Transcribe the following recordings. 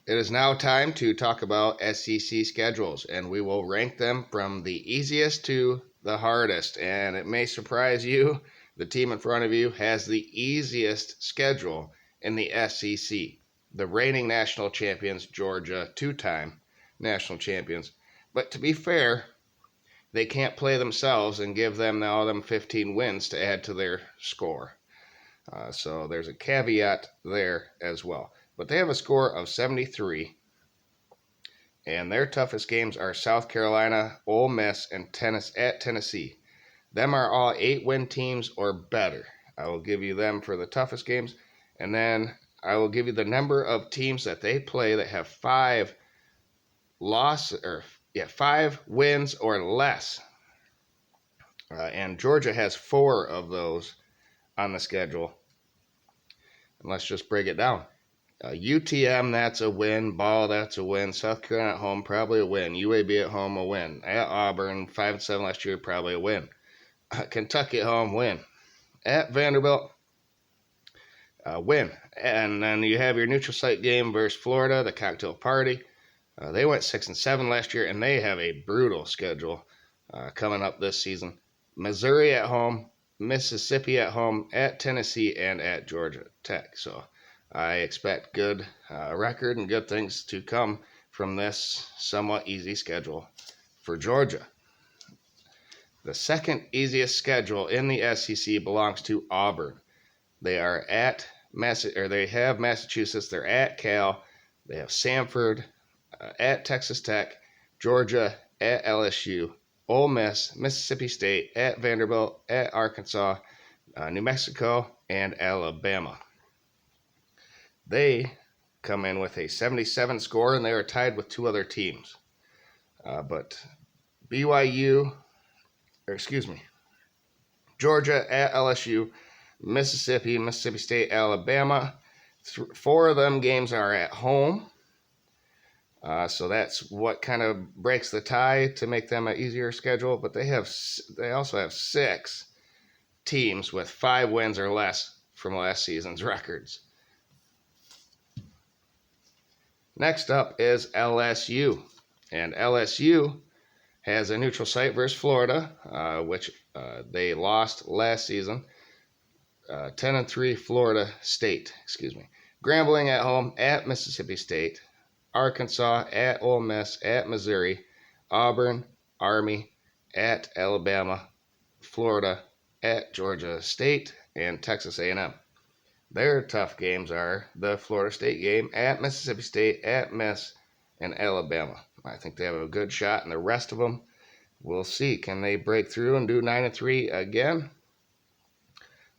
It is now time to talk about SEC schedules, and we will rank them from the easiest to the hardest. And it may surprise you, the team in front of you has the easiest schedule in the SEC. The reigning national champions, Georgia, two-time national champions. But to be fair, they can't play themselves and give them all them 15 wins to add to their score. So there's a caveat there as well. But they have a score of 73, and their toughest games are South Carolina, Ole Miss, and Tennessee. Them are all 8-win teams or better. I will give you them for the toughest games, and then I will give you the number of teams that they play that have 5 wins or less. And Georgia has 4 of those on the schedule. And let's just break it down. UTM, that's a win. Ball, that's a win. South Carolina at home, probably a win. UAB at home, a win. At Auburn, 5-7 last year, probably a win. Kentucky at home, win. At Vanderbilt, win. And then you have your neutral site game versus Florida, the cocktail party. They went 6-7 last year, and they have a brutal schedule coming up this season. Missouri at home, Mississippi at home, at Tennessee, and at Georgia Tech. So I expect good record and good things to come from this somewhat easy schedule for Georgia. The second easiest schedule in the SEC belongs to Auburn. They are at they have Massachusetts. They're at Cal. They have Samford, at Texas Tech, Georgia, at LSU, Ole Miss, Mississippi State, at Vanderbilt, at Arkansas, New Mexico, and Alabama. They come in with a 77 score, and they are tied with 2 other teams. But Georgia at LSU, Mississippi State, Alabama. 4 of them games are at home. So that's what kind of breaks the tie to make them an easier schedule. But they also have 6 teams with 5 wins or less from last season's records. Next up is LSU. And LSU has a neutral site versus Florida, which they lost last season. 10-3 Florida State, Grambling at home, at Mississippi State, Arkansas, at Ole Miss, at Missouri, Auburn, Army, at Alabama, Florida, at Georgia State, and Texas A&M. Their tough games are the Florida State game, at Mississippi State, at Miss, and Alabama. I think they have a good shot, and the rest of them, we'll see. Can they break through and do 9-3 again?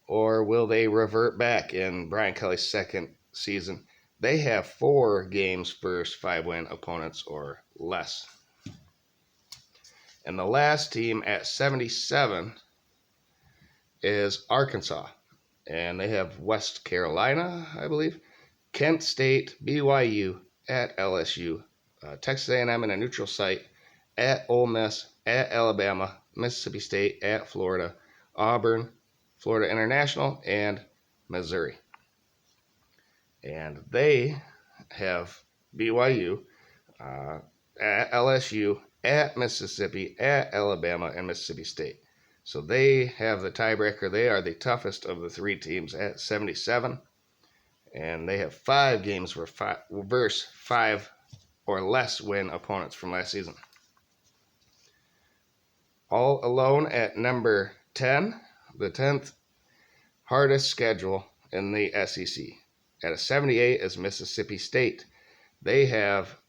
Or will they revert back in Brian Kelly's second season? They have 4 games versus 5-win opponents or less. And the last team at 77 is Arkansas. And they have West Carolina, I believe, Kent State, BYU, at LSU, Texas A&M in a neutral site, at Ole Miss, at Alabama, Mississippi State, at Florida, Auburn, Florida International, and Missouri. And they have BYU, at LSU, at Mississippi, at Alabama, and Mississippi State. So they have the tiebreaker. They are the toughest of the 3 teams at 77. And they have 5 games versus 5 or less win opponents from last season. All alone at number 10, the 10th hardest schedule in the SEC. At a 78 is Mississippi State. They have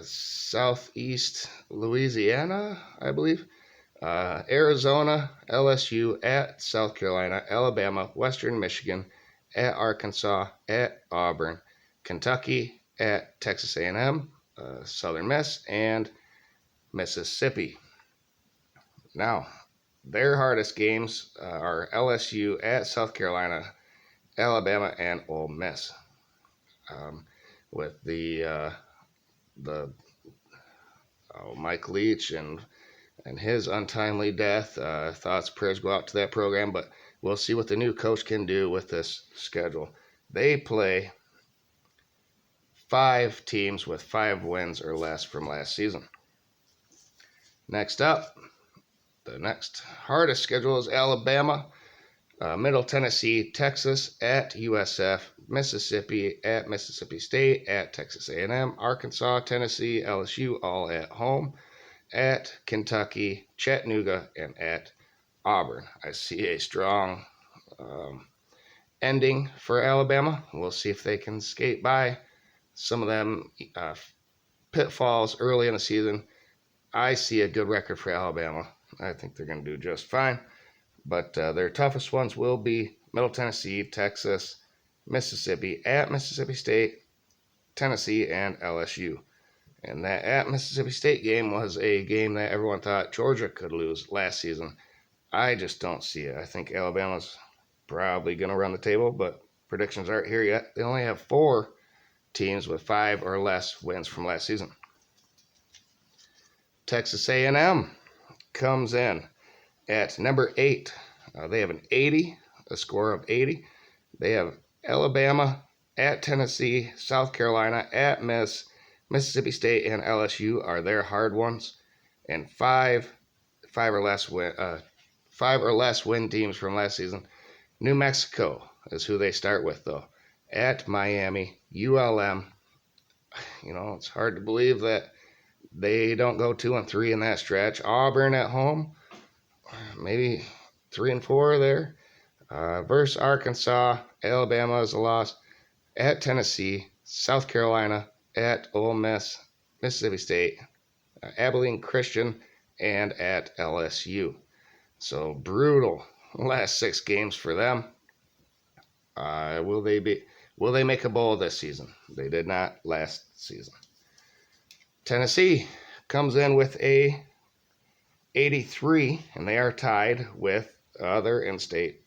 Southeast Louisiana, I believe, Arizona, LSU, at South Carolina, Alabama, Western Michigan, at Arkansas, at Auburn, Kentucky, at Texas A&M, Southern Miss, and Mississippi. Now, their hardest games are LSU, at South Carolina, Alabama, and Ole Miss. With the Mike Leach and his untimely death, thoughts, prayers go out to that program, but we'll see what the new coach can do with this schedule. They play 5 teams with 5 wins or less from last season. Next up, the next hardest schedule is Alabama, Middle Tennessee, Texas at USF, Mississippi at Mississippi State, at Texas A&M, Arkansas, Tennessee, LSU, all at home, at Kentucky, Chattanooga, and at Auburn. I see a strong ending for Alabama. We'll see if they can skate by some of them pitfalls early in the season. I see a good record for Alabama. I think they're going to do just fine. But their toughest ones will be Middle Tennessee, Texas, Mississippi, at Mississippi State, Tennessee, and LSU. And that at Mississippi State game was a game that everyone thought Georgia could lose last season. I just don't see it. I think Alabama's probably going to run the table, but predictions aren't here yet. They only have 4 teams with 5 or less wins from last season. Texas A&M comes in at number 8. They have a score of 80. They have Alabama, at Tennessee, South Carolina, at Mississippi State, and LSU are their hard ones. And five or less win teams from last season. New Mexico is who they start with, though. At Miami, ULM. It's hard to believe that they don't go 2-3 in that stretch. Auburn at home, maybe 3-4 there. Versus Arkansas, Alabama is a loss. At Tennessee, South Carolina, at Ole Miss, Mississippi State, Abilene Christian, and at LSU. So brutal last 6 games for them. Will they make a bowl this season? They did not last season. Tennessee comes in with a 83, and they are tied with their in-state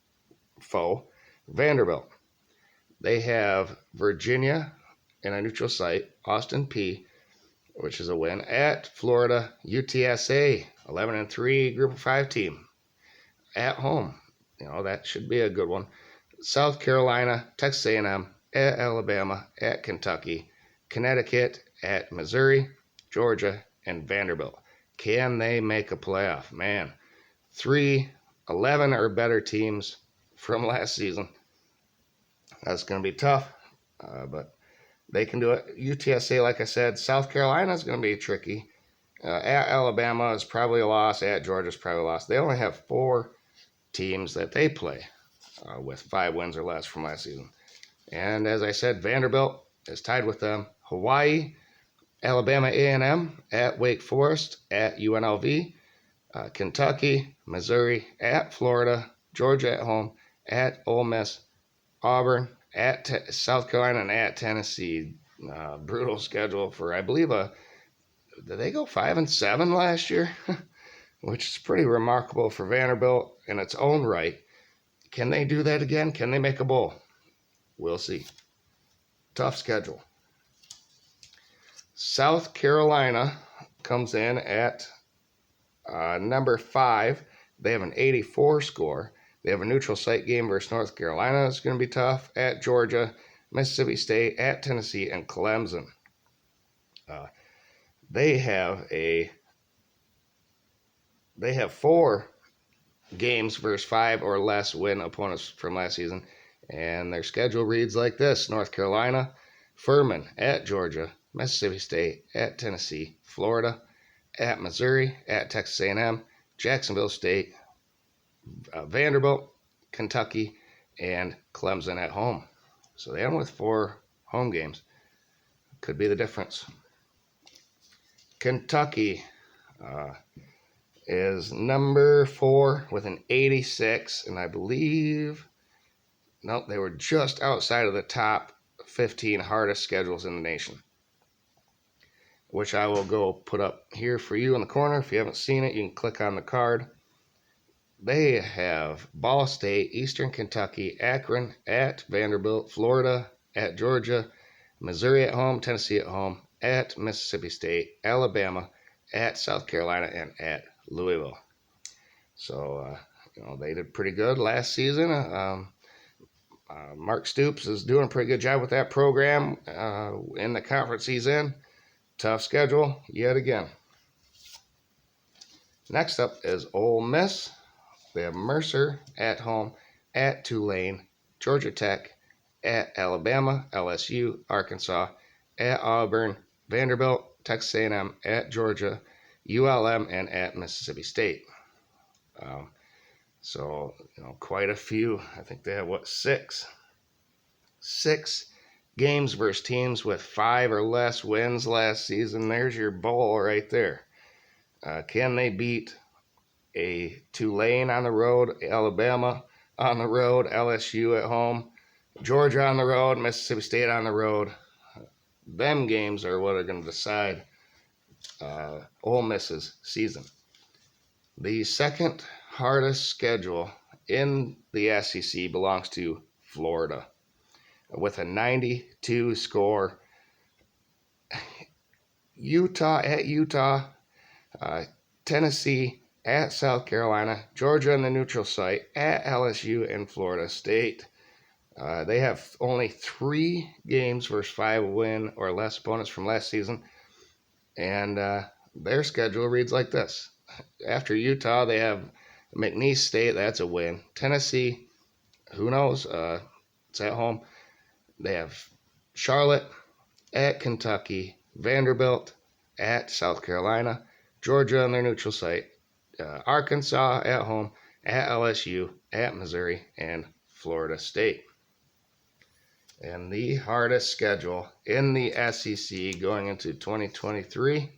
foe, Vanderbilt. They have Virginia in a neutral site, Austin Peay, which is a win, at Florida, UTSA, 11-3 Group of 5 team, at home. That should be a good one. South Carolina, Texas A&M, at Alabama, at Kentucky, Connecticut, at Missouri, Georgia, and Vanderbilt. Can they make a playoff? Man, 3 11 or better teams from last season. That's going to be tough, but they can do it. UTSA, like I said, South Carolina is going to be tricky. At Alabama is probably a loss. At Georgia is probably a loss. They only have 4 teams that they play with 5 wins or less from last season. And as I said, Vanderbilt is tied with them. Hawaii, Alabama A&M, at Wake Forest, at UNLV, Kentucky, Missouri, at Florida, Georgia at home, at Ole Miss, Auburn, at South Carolina, and at Tennessee. Brutal schedule for, I believe, did they go 5-7 last year? Which is pretty remarkable for Vanderbilt in its own right. Can they do that again? Can they make a bowl? We'll see. Tough schedule. South Carolina comes in at number 5. They have an 84 score. They have a neutral site game versus North Carolina. It's going to be tough. At Georgia, Mississippi State, at Tennessee, and Clemson. They have 4 games versus 5 or less win opponents from last season. And their schedule reads like this. North Carolina, Furman, at Georgia, Mississippi State, at Tennessee, Florida, at Missouri, at Texas A&M, Jacksonville State, Vanderbilt, Kentucky, and Clemson at home. So they end with 4 home games. Could be the difference. Kentucky is number 4 with an 86, and I believe, they were just outside of the top 15 hardest schedules in the nation, which I will go put up here for you in the corner. If you haven't seen it, you can click on the card. They have Ball State, Eastern Kentucky, Akron, at Vanderbilt, Florida, at Georgia, Missouri at home, Tennessee at home, at Mississippi State, Alabama, at South Carolina, and at Louisville. So, they did pretty good last season. Mark Stoops is doing a pretty good job with that program in the conference he's in. Tough schedule yet again. Next up is Ole Miss. They have Mercer at home, at Tulane, Georgia Tech, at Alabama, LSU, Arkansas, at Auburn, Vanderbilt, Texas A&M, at Georgia, ULM, and at Mississippi State. So, quite a few. I think they have, six games versus teams with 5 or less wins last season. There's your bowl right there. Can they beat a Tulane on the road, Alabama on the road, LSU at home, Georgia on the road, Mississippi State on the road? Them games are what are going to decide Ole Miss's season. The second hardest schedule in the SEC belongs to Florida, with a 92 score. Utah at Utah, Tennessee at South Carolina, Georgia in the neutral site, at LSU and Florida State. They have only 3 games versus 5 win or less opponents from last season, and their schedule reads like this. After Utah, they have McNeese State. That's a win. Tennessee, who knows? It's at home. They have Charlotte at Kentucky, Vanderbilt at South Carolina, Georgia on their neutral site, Arkansas at home, at LSU, at Missouri, and Florida State. And the hardest schedule in the SEC going into 2023,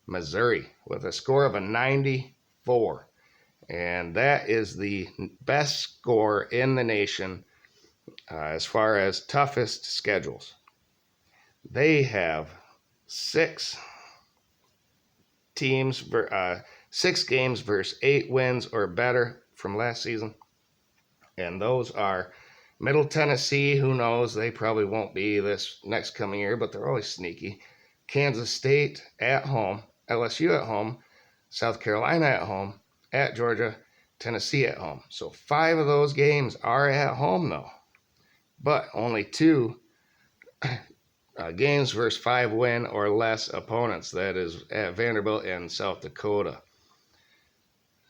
Missouri, with a score of a 94. And that is the best score in the nation as far as toughest schedules. They have 6 games versus 8 wins or better from last season. And those are Middle Tennessee, who knows, they probably won't be this next coming year, but they're always sneaky. Kansas State at home, LSU at home, South Carolina at home, at Georgia, Tennessee at home. So 5 of those games are at home, though. But only 2 games versus 5 win or less opponents. That is at Vanderbilt and South Dakota.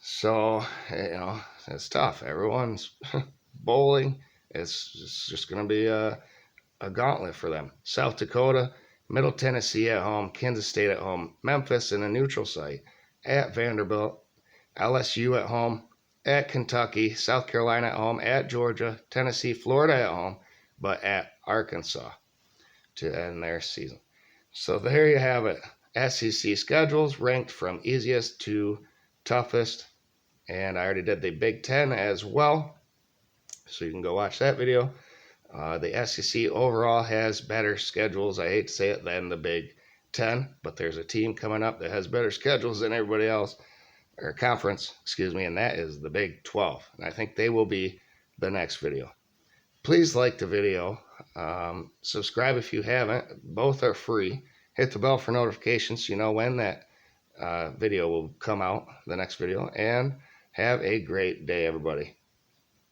So, it's tough. Everyone's bowling. It's just going to be a gauntlet for them. South Dakota, Middle Tennessee at home, Kansas State at home, Memphis in a neutral site, at Vanderbilt, LSU at home, at Kentucky, South Carolina at home, at Georgia, Tennessee, Florida at home, but at Arkansas to end their season. So there you have it. SEC schedules ranked from easiest to toughest. And I already did the Big Ten as well, so you can go watch that video. The SEC overall has better schedules, I hate to say it, than the Big Ten, but there's a team coming up that has better schedules than everybody else, or conference, and that is the Big 12. And I think they will be the next video. Please like the video. Subscribe if you haven't. Both are free. Hit the bell for notifications so you know when that video will come out, the next video. And have a great day, everybody.